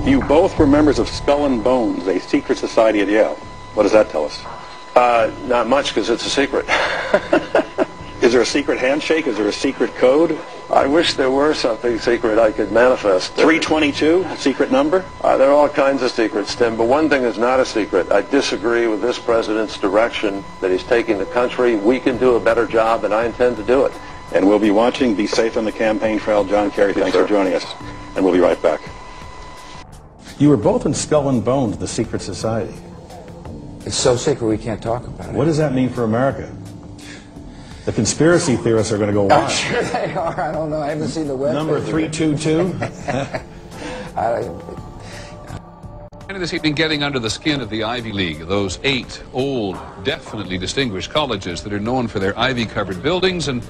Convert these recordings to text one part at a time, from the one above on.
You both were members of Skull and Bones, a secret society at Yale. What does that tell us? Not much, because it's a secret. Is there a secret handshake? Is there a secret code? I wish there were something secret I could manifest. 322, a secret number? There are all kinds of secrets, Tim, but one thing is not a secret. I disagree with this president's direction that he's taking the country. We can do a better job, and I intend to do it. And we'll be watching. Be safe on the campaign trail. John Kerry, thanks for joining us. And we'll be right back. You were both in Skull and Bones, the secret society. It's so secret we can't talk about it. What does that mean for America? The conspiracy theorists are going to go wild. I'm sure they are. I don't know. I haven't seen the web. Number 322? This evening, getting under the skin of the Ivy League, those 8 old, definitely distinguished colleges that are known for their ivy-covered buildings and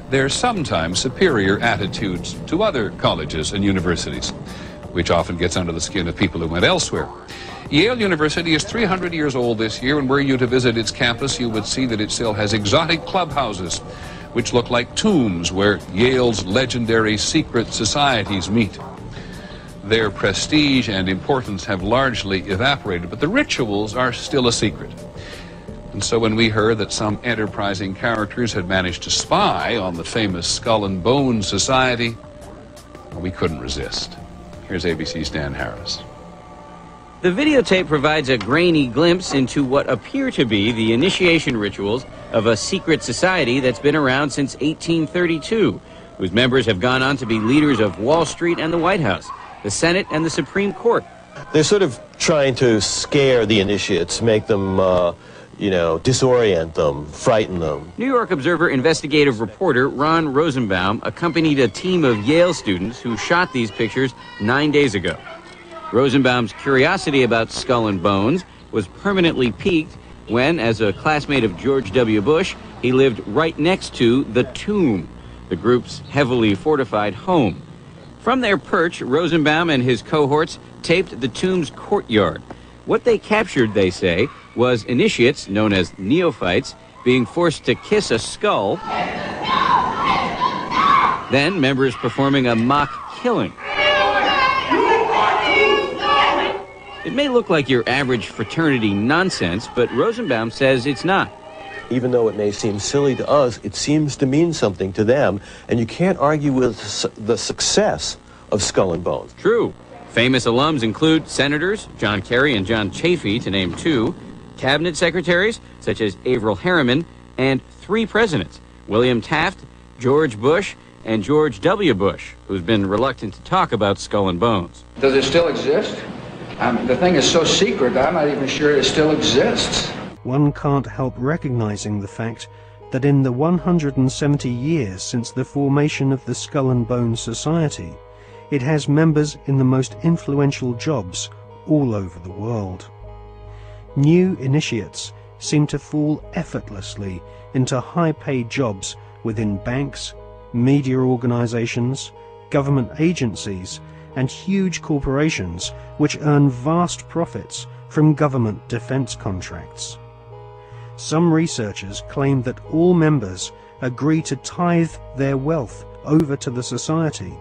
their sometimes superior attitudes to other colleges and universities, which often gets under the skin of people who went elsewhere. Yale University is 300 years old this year, and were you to visit its campus, you would see that it still has exotic clubhouses, which look like tombs where Yale's legendary secret societies meet. Their prestige and importance have largely evaporated, but the rituals are still a secret. And so when we heard that some enterprising characters had managed to spy on the famous Skull and Bones Society, we couldn't resist. Here's ABC's Dan Harris. The videotape provides a grainy glimpse into what appear to be the initiation rituals of a secret society that's been around since 1832, whose members have gone on to be leaders of Wall Street and the White House, the Senate and the Supreme Court. They're sort of trying to scare the initiates, make them, disorient them, frighten them. New York Observer investigative reporter Ron Rosenbaum accompanied a team of Yale students who shot these pictures 9 days ago. Rosenbaum's curiosity about Skull and Bones was permanently piqued when, as a classmate of George W. Bush, he lived right next to the Tomb, the group's heavily fortified home. From their perch, Rosenbaum and his cohorts taped the Tomb's courtyard. What they captured, they say, was initiates, known as neophytes, being forced to kiss a skull, then members performing a mock killing. It may look like your average fraternity nonsense, but Rosenbaum says it's not. Even though it may seem silly to us, it seems to mean something to them, and you can't argue with the success of Skull and Bones. True. Famous alums include senators, John Kerry and John Chafee, to name 2, cabinet secretaries, such as Averell Harriman, and 3 presidents, William Taft, George Bush, and George W. Bush, who's been reluctant to talk about Skull and Bones. Does it still exist? The thing is so secret, I'm not even sure it still exists. One can't help recognizing the fact that in the 170 years since the formation of the Skull and Bones Society, it has members in the most influential jobs all over the world. New initiates seem to fall effortlessly into high-paid jobs within banks, media organizations, government agencies, and huge corporations which earn vast profits from government defense contracts. Some researchers claim that all members agree to tithe their wealth over to the society,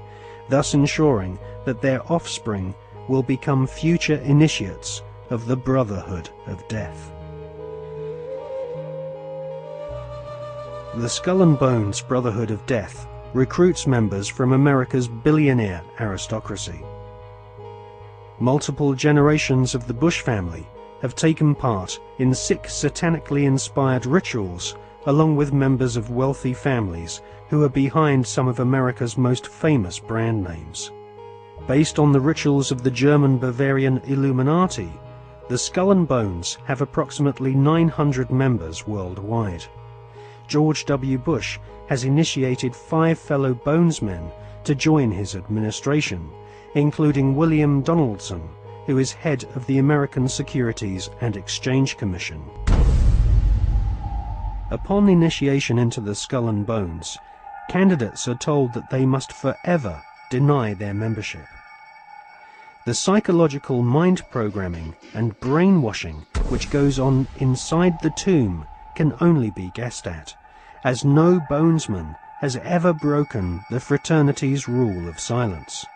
thus ensuring that their offspring will become future initiates of the Brotherhood of Death. The Skull and Bones Brotherhood of Death recruits members from America's billionaire aristocracy. Multiple generations of the Bush family have taken part in 6 satanically inspired rituals, along with members of wealthy families who are behind some of America's most famous brand names. Based on the rituals of the German Bavarian Illuminati, the Skull and Bones have approximately 900 members worldwide. George W. Bush has initiated 5 fellow Bonesmen to join his administration, including William Donaldson, who is head of the American Securities and Exchange Commission. Upon initiation into the Skull and Bones, candidates are told that they must forever deny their membership. The psychological mind programming and brainwashing which goes on inside the tomb can only be guessed at, as no Bonesman has ever broken the fraternity's rule of silence.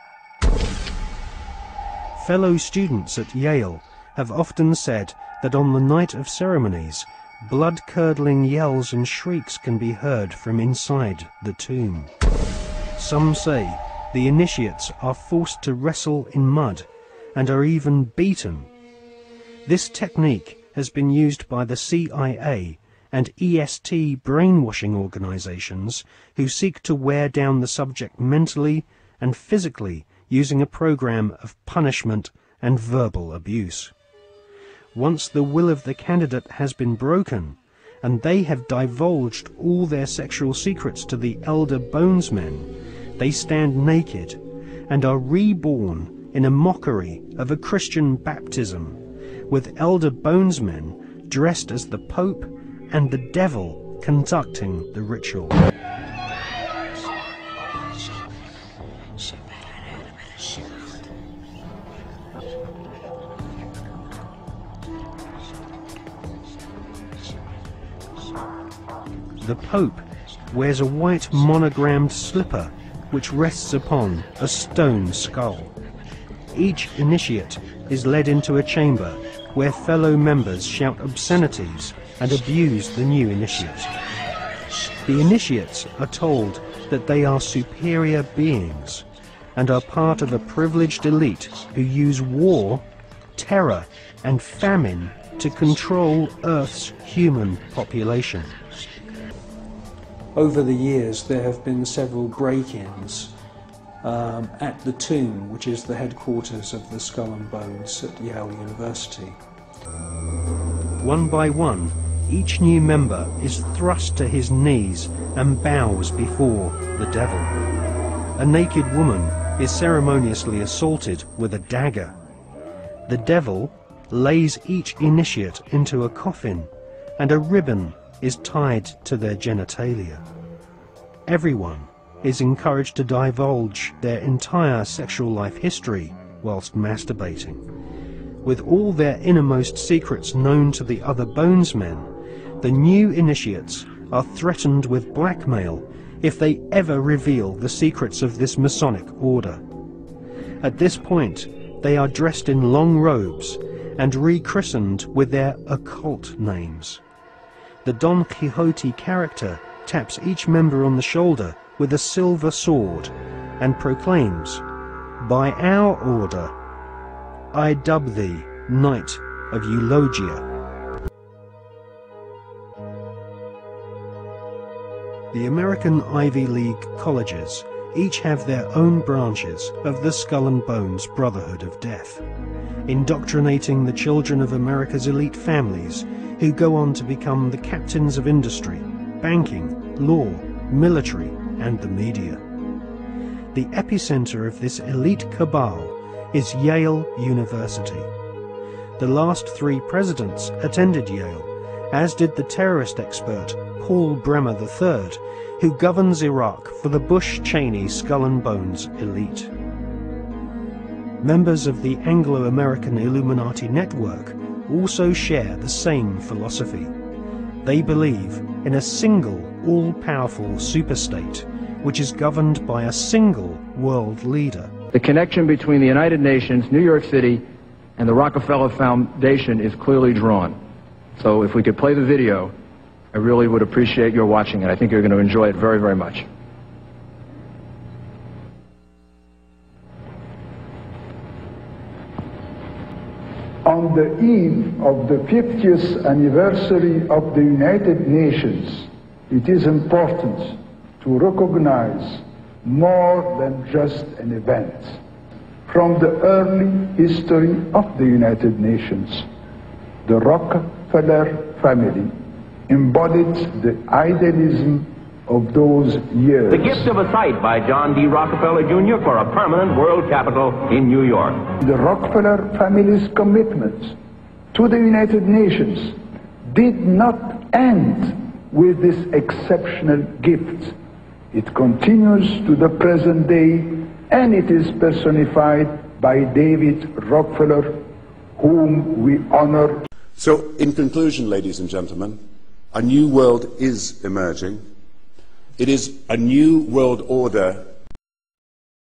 fellow students at Yale have often said that on the night of ceremonies, blood-curdling yells and shrieks can be heard from inside the tomb. Some say the initiates are forced to wrestle in mud and are even beaten. This technique has been used by the CIA and EST brainwashing organizations who seek to wear down the subject mentally and physically using a program of punishment and verbal abuse. Once the will of the candidate has been broken and they have divulged all their sexual secrets to the elder bonesmen, they stand naked and are reborn in a mockery of a Christian baptism, with elder bonesmen dressed as the Pope and the devil conducting the ritual. The Pope wears a white monogrammed slipper which rests upon a stone skull. Each initiate is led into a chamber where fellow members shout obscenities and abuse the new initiate. The initiates are told that they are superior beings and are part of a privileged elite who use war, terror and famine to control Earth's human population. Over the years there have been several break-ins at the tomb, which is the headquarters of the Skull and Bones at Yale University. One by one, each new member is thrust to his knees and bows before the devil. A naked woman is ceremoniously assaulted with a dagger. The devil lays each initiate into a coffin, and a ribbon is tied to their genitalia. Everyone is encouraged to divulge their entire sexual life history whilst masturbating. With all their innermost secrets known to the other bonesmen, the new initiates are threatened with blackmail if they ever reveal the secrets of this Masonic order. At this point, they are dressed in long robes and rechristened with their occult names. The Don Quixote character taps each member on the shoulder with a silver sword and proclaims, "By our order, I dub thee Knight of Eulogia." The American Ivy League colleges each have their own branches of the Skull and Bones Brotherhood of Death, indoctrinating the children of America's elite families who go on to become the captains of industry, banking, law, military, and the media. The epicenter of this elite cabal is Yale University. The last 3 presidents attended Yale, as did the terrorist expert Paul Bremer III, who governs Iraq for the Bush-Cheney Skull and Bones elite. Members of the Anglo-American Illuminati network also share the same philosophy. They believe in a single, all-powerful superstate, which is governed by a single world leader. The connection between the United Nations, New York City, and the Rockefeller Foundation is clearly drawn. So if we could play the video, I really would appreciate your watching it. I think you're going to enjoy it very, very much. On the eve of the 50th anniversary of the United Nations, it is important to recognize more than just an event. From the early history of the United Nations, the Rockefeller family embodied the idealism of those years. The gift of a site by John D. Rockefeller Jr. for a permanent world capital in New York. The Rockefeller family's commitment to the United Nations did not end with this exceptional gift. It continues to the present day, and it is personified by David Rockefeller, whom we honor. So, in conclusion, ladies and gentlemen, a new world is emerging. It is a new world order